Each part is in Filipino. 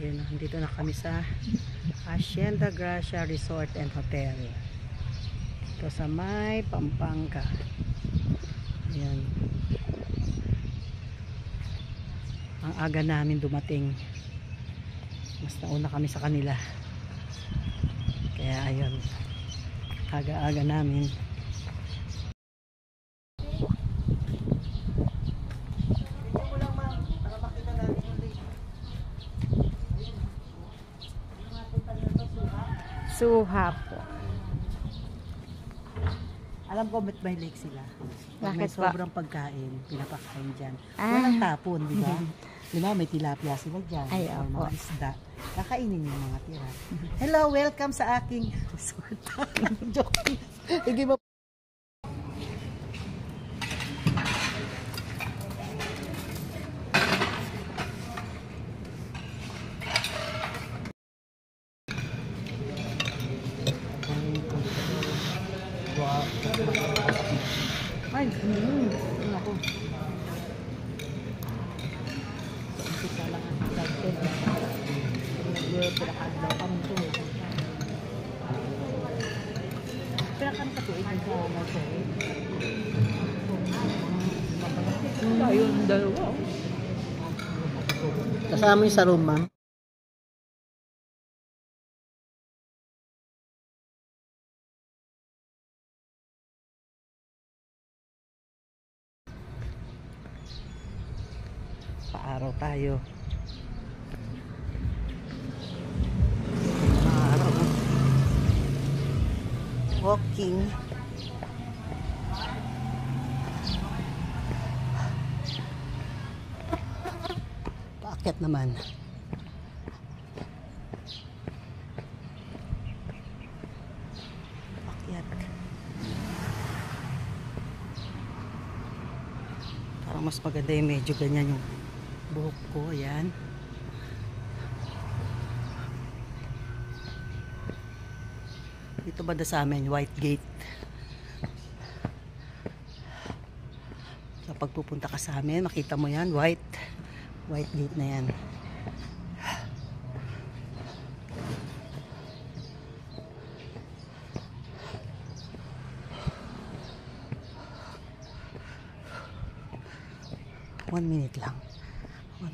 Ayun, dito na kami sa Hacienda Gracia Resort and Hotel. Ito sa may Pampanga. Ayan. Ang aga namin dumating. Mas nauna kami sa kanila. Kaya ayun. Aga-aga namin. Suha po. Alam ko ba't may lake sila. Pag may sobrang pagkain, pinapakain dyan. Walang tapon, di ba? Di ba, may tilapia sila dyan. Ay, mga isda. Kakainin yung mga tira. Hello, welcome sa aking resort. Joking. Hindi ba? Ay, ako. Isa lang ang excited. Pinakadaw kami ito. Pinakam ka tuig sa nursery. Ayun, dalawa. Kasama yung sa room, ma'am. Paaraw tayo. Paaraw. Walking. Paakyat naman. Paakyat. Parang mas maganda yung medyo ganyan yung buhok ko, ayan. Dito banda sa amin, White Gate. So, pag pupunta ka sa amin, makita mo yan, White Gate na yan. One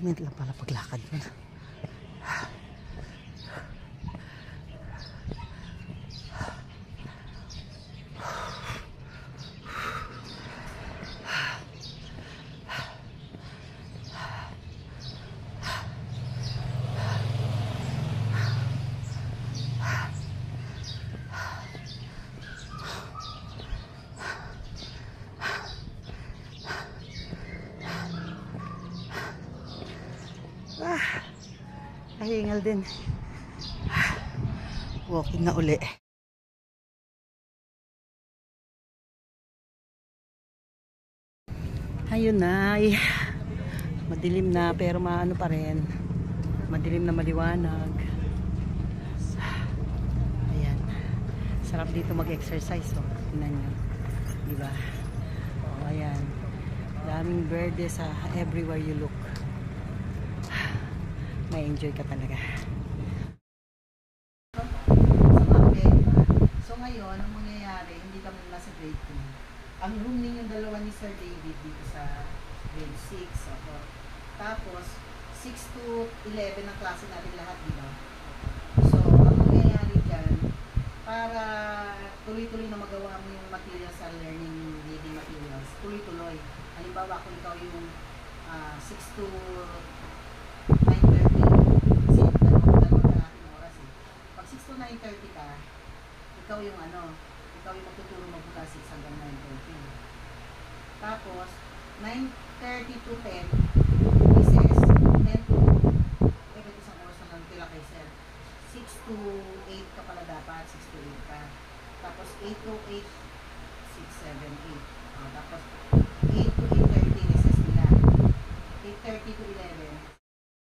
minute lang pala paglakad mo. Kahingal din. Walking na uli. Ayun na. Ay, madilim na pero maano pa rin. Madilim na maliwanag. Ayan. Sarap dito mag-exercise. Oh. Tingnan nyo. Diba? Oh, ayan. Daming berde sa everywhere you look. May enjoy ka talaga. So ngayon, ang mangyayari, hindi kami nasa grade 2. Ang room ninyong dalawa ni Sir David dito sa grade 6. Ako. Tapos, 6 to 11 ang klase natin lahat, di ba? So, ang mangyayari dyan, para tuloy-tuloy na magawa mo yung materials sa learning reading materials, tuloy-tuloy. Halimbawa, kung ikaw yung 6 to 9:30, kasi dalawang oras eh. Pag 6 to 9:30 ka, ikaw yung magtuturo magmula 6 hanggang 9:30. Tapos 9:30 to 10 recess, 10 to isang oras na lang pila kay sir. 6 to 8 ka pala dapat, 6 to 8 ka. Tapos 8 to 8, 6, 7, 8. Tapos 8 to 8:30 recess nila. 8:30 to 11